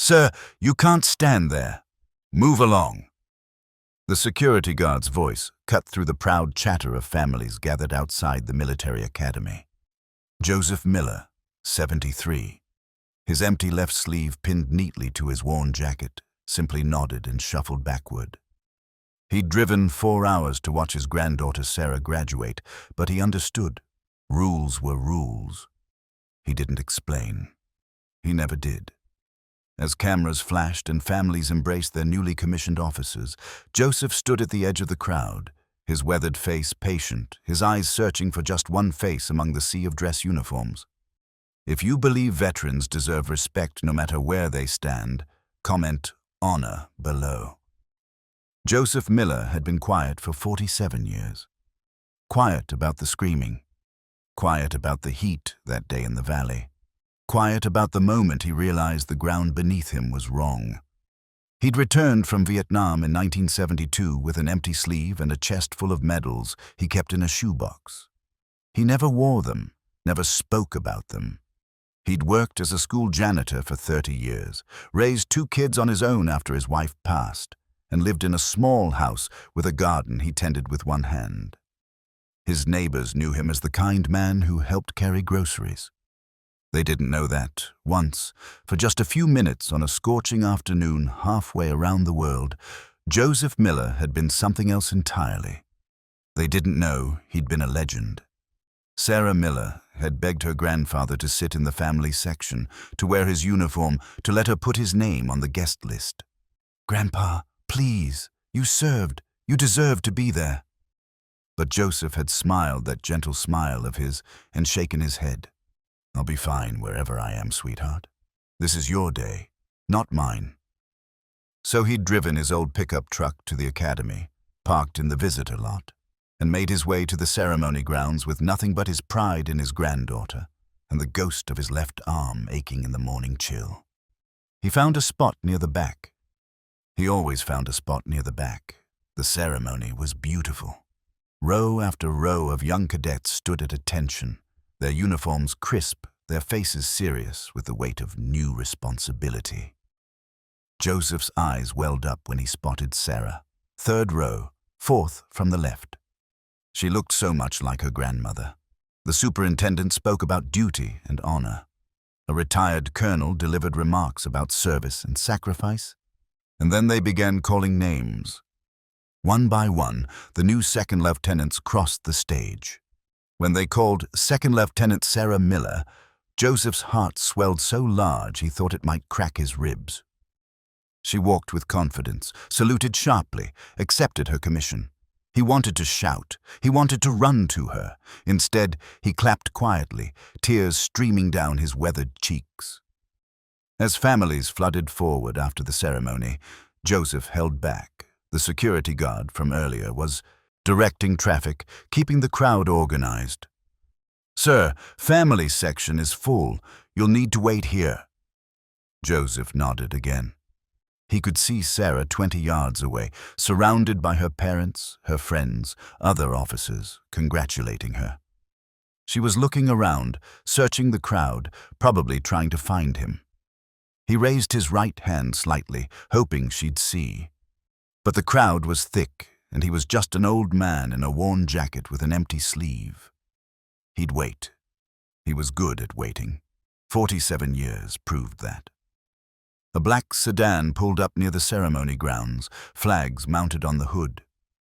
"Sir, you can't stand there. Move along." The security guard's voice cut through the proud chatter of families gathered outside the military academy. Joseph Miller, 73. His empty left sleeve pinned neatly to his worn jacket, simply nodded and shuffled backward. He'd driven 4 hours to watch his granddaughter Sarah graduate, but he understood. Rules were rules. He didn't explain. He never did. As cameras flashed and families embraced their newly commissioned officers, Joseph stood at the edge of the crowd, his weathered face patient, his eyes searching for just one face among the sea of dress uniforms. If you believe veterans deserve respect no matter where they stand, comment "honor" below. Joseph Miller had been quiet for 47 years. Quiet about the screaming. Quiet about the heat that day in the valley. Quiet about the moment he realized the ground beneath him was wrong. He'd returned from Vietnam in 1972 with an empty sleeve and a chest full of medals he kept in a shoebox. He never wore them, never spoke about them. He'd worked as a school janitor for 30 years, raised 2 kids on his own after his wife passed, and lived in a small house with a garden he tended with one hand. His neighbors knew him as the kind man who helped carry groceries. They didn't know that, once, for just a few minutes on a scorching afternoon halfway around the world, Joseph Miller had been something else entirely. They didn't know he'd been a legend. Sarah Miller had begged her grandfather to sit in the family section, to wear his uniform, to let her put his name on the guest list. "Grandpa, please, you served, you deserve to be there." But Joseph had smiled that gentle smile of his and shaken his head. "I'll be fine wherever I am, sweetheart. This is your day, not mine." So he'd driven his old pickup truck to the academy, parked in the visitor lot, and made his way to the ceremony grounds with nothing but his pride in his granddaughter and the ghost of his left arm aching in the morning chill. He found a spot near the back. He always found a spot near the back. The ceremony was beautiful. Row after row of young cadets stood at attention, their uniforms crisp, their faces serious with the weight of new responsibility. Joseph's eyes welled up when he spotted Sarah, 3rd row, 4th from the left. She looked so much like her grandmother. The superintendent spoke about duty and honor. A retired colonel delivered remarks about service and sacrifice, and then they began calling names. One by one, the new second lieutenants crossed the stage. When they called Second Lieutenant Sarah Miller, Joseph's heart swelled so large he thought it might crack his ribs. She walked with confidence, saluted sharply, accepted her commission. He wanted to shout. He wanted to run to her. Instead, he clapped quietly, tears streaming down his weathered cheeks. As families flooded forward after the ceremony, Joseph held back. The security guard from earlier was directing traffic, keeping the crowd organized. "Sir, family section is full. You'll need to wait here." Joseph nodded again. He could see Sarah 20 yards away, surrounded by her parents, her friends, other officers, congratulating her. She was looking around, searching the crowd, probably trying to find him. He raised his right hand slightly, hoping she'd see. But the crowd was thick, and he was just an old man in a worn jacket with an empty sleeve. He'd wait. He was good at waiting. 47 years proved that. A black sedan pulled up near the ceremony grounds, flags mounted on the hood.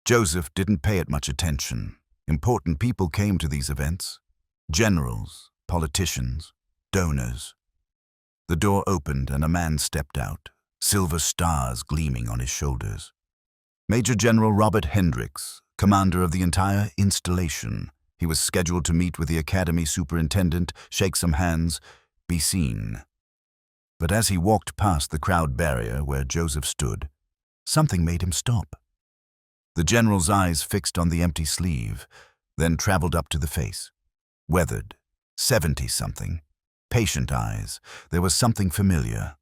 Joseph didn't pay it much attention. Important people came to these events. Generals, politicians, donors. The door opened and a man stepped out, silver stars gleaming on his shoulders. Major General Robert Hendricks, commander of the entire installation. He was scheduled to meet with the academy superintendent, shake some hands, be seen. But as he walked past the crowd barrier where Joseph stood, something made him stop. The general's eyes fixed on the empty sleeve, then traveled up to the face. Weathered, 70-something, patient eyes. There was something familiar.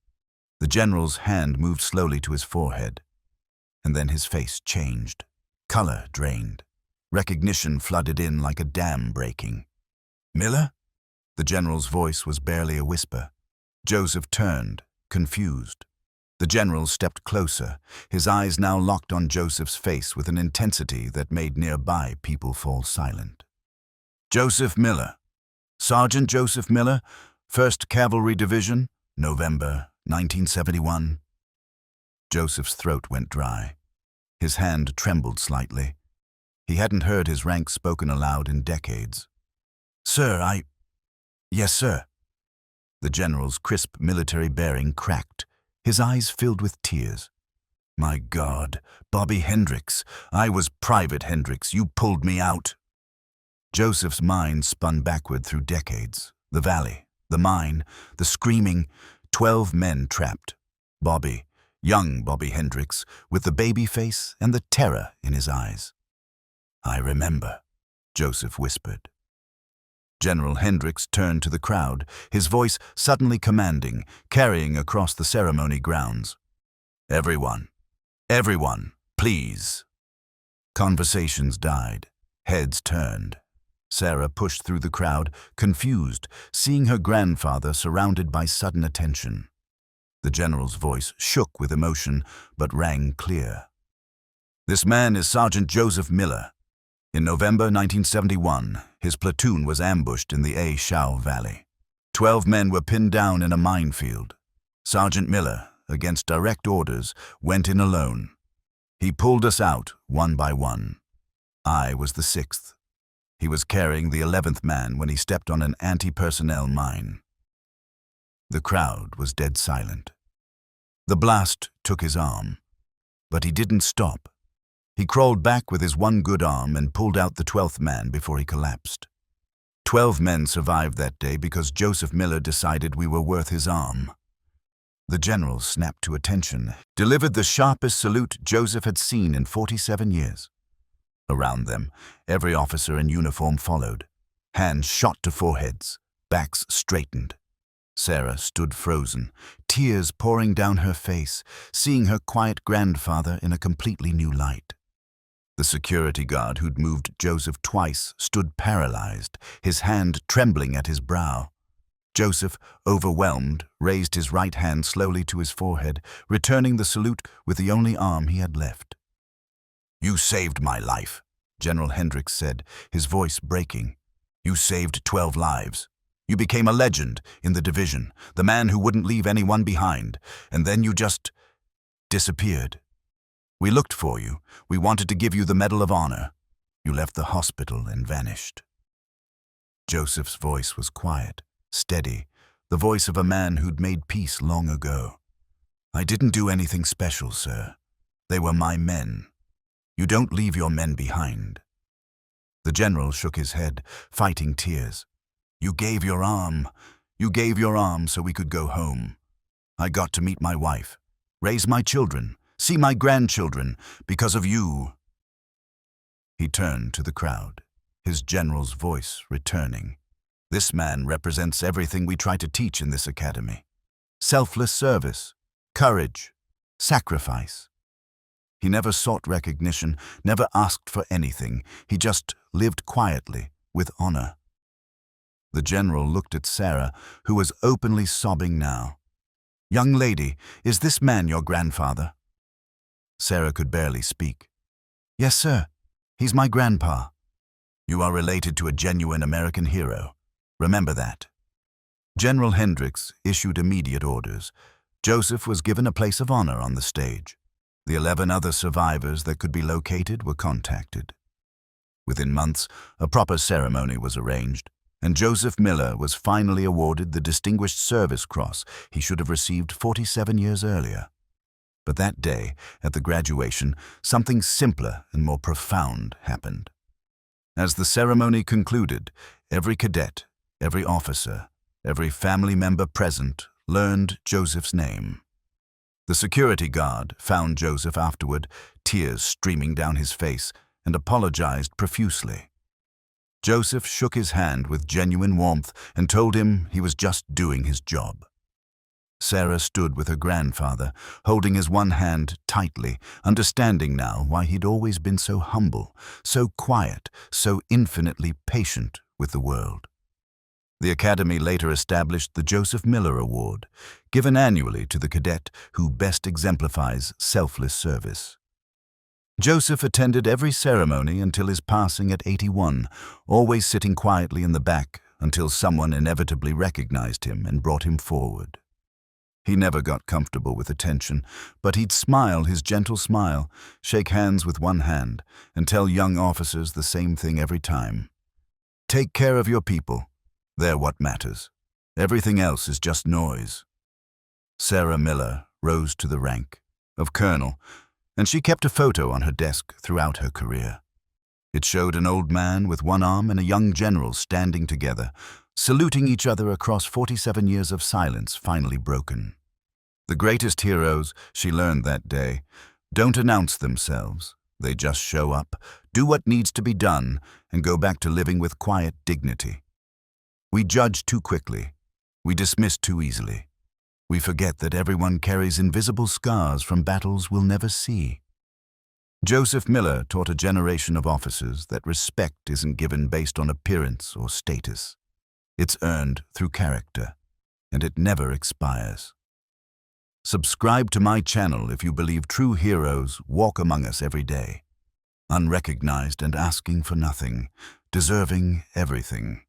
The general's hand moved slowly to his forehead, and then his face changed. Color drained. Recognition flooded in like a dam breaking. "Miller?" The general's voice was barely a whisper. Joseph turned, confused. The general stepped closer, his eyes now locked on Joseph's face with an intensity that made nearby people fall silent. "Joseph Miller, Sergeant Joseph Miller, 1st Cavalry Division, November 1971. Joseph's throat went dry. His hand trembled slightly. He hadn't heard his rank spoken aloud in decades. "Sir, Yes, sir." The general's crisp military bearing cracked. His eyes filled with tears. "My God, Bobby Hendricks. I was Private Hendricks. You pulled me out." Joseph's mind spun backward through decades. The valley, the mine, the screaming, 12 men trapped. Bobby, young Bobby Hendricks, with the baby face and the terror in his eyes. "I remember," Joseph whispered. General Hendricks turned to the crowd, his voice suddenly commanding, carrying across the ceremony grounds. Everyone, please." Conversations died. Heads turned. Sarah pushed through the crowd, confused, seeing her grandfather surrounded by sudden attention. The general's voice shook with emotion, but rang clear. "This man is Sergeant Joseph Miller. In November 1971, his platoon was ambushed in the A. Shao Valley. 12 men were pinned down in a minefield. Sergeant Miller, against direct orders, went in alone. He pulled us out, one by one. I was the 6th. He was carrying the 11th man when he stepped on an anti-personnel mine." The crowd was dead silent. The blast took his arm, but he didn't stop. He crawled back with his one good arm and pulled out the 12th man before he collapsed. 12 men survived that day because Joseph Miller decided we were worth his arm. The general snapped to attention, delivered the sharpest salute Joseph had seen in 47 years. Around them, every officer in uniform followed. Hands shot to foreheads, backs straightened. Sarah stood frozen, tears pouring down her face, seeing her quiet grandfather in a completely new light. The security guard who'd moved Joseph twice stood paralyzed, his hand trembling at his brow. Joseph, overwhelmed, raised his right hand slowly to his forehead, returning the salute with the only arm he had left. "You saved my life," General Hendricks said, his voice breaking. "You saved 12 lives. You became a legend in the division, the man who wouldn't leave anyone behind, and then you just disappeared. We looked for you. We wanted to give you the Medal of Honor. You left the hospital and vanished." Joseph's voice was quiet, steady, the voice of a man who'd made peace long ago. "I didn't do anything special, sir. They were my men. You don't leave your men behind." The general shook his head, fighting tears. "You gave your arm. You gave your arm so we could go home. I got to meet my wife, raise my children, see my grandchildren, because of you." He turned to the crowd, his general's voice returning. "This man represents everything we try to teach in this academy. Selfless service, courage, sacrifice. He never sought recognition, never asked for anything. He just lived quietly, with honor." The general looked at Sarah, who was openly sobbing now. "Young lady, is this man your grandfather?" Sarah could barely speak. "Yes, sir. He's my grandpa." "You are related to a genuine American hero. Remember that." General Hendricks issued immediate orders. Joseph was given a place of honor on the stage. The 11 other survivors that could be located were contacted. Within months, a proper ceremony was arranged, and Joseph Miller was finally awarded the Distinguished Service Cross he should have received 47 years earlier. But that day, at the graduation, something simpler and more profound happened. As the ceremony concluded, every cadet, every officer, every family member present learned Joseph's name. The security guard found Joseph afterward, tears streaming down his face, and apologized profusely. Joseph shook his hand with genuine warmth and told him he was just doing his job. Sarah stood with her grandfather, holding his one hand tightly, understanding now why he'd always been so humble, so quiet, so infinitely patient with the world. The Academy later established the Joseph Miller Award, given annually to the cadet who best exemplifies selfless service. Joseph attended every ceremony until his passing at 81, always sitting quietly in the back until someone inevitably recognized him and brought him forward. He never got comfortable with attention, but he'd smile his gentle smile, shake hands with one hand, and tell young officers the same thing every time. Take care of your people. They're what matters. Everything else is just noise. Sarah Miller rose to the rank of colonel, and she kept a photo on her desk throughout her career. It showed an old man with one arm and a young general standing together, saluting each other across 47 years of silence finally broken. The greatest heroes, she learned that day, don't announce themselves. They just show up, do what needs to be done, and go back to living with quiet dignity. We judge too quickly. We dismiss too easily. We forget that everyone carries invisible scars from battles we'll never see. Joseph Miller taught a generation of officers that respect isn't given based on appearance or status. It's earned through character, and it never expires. Subscribe to my channel if you believe true heroes walk among us every day, unrecognized and asking for nothing, deserving everything.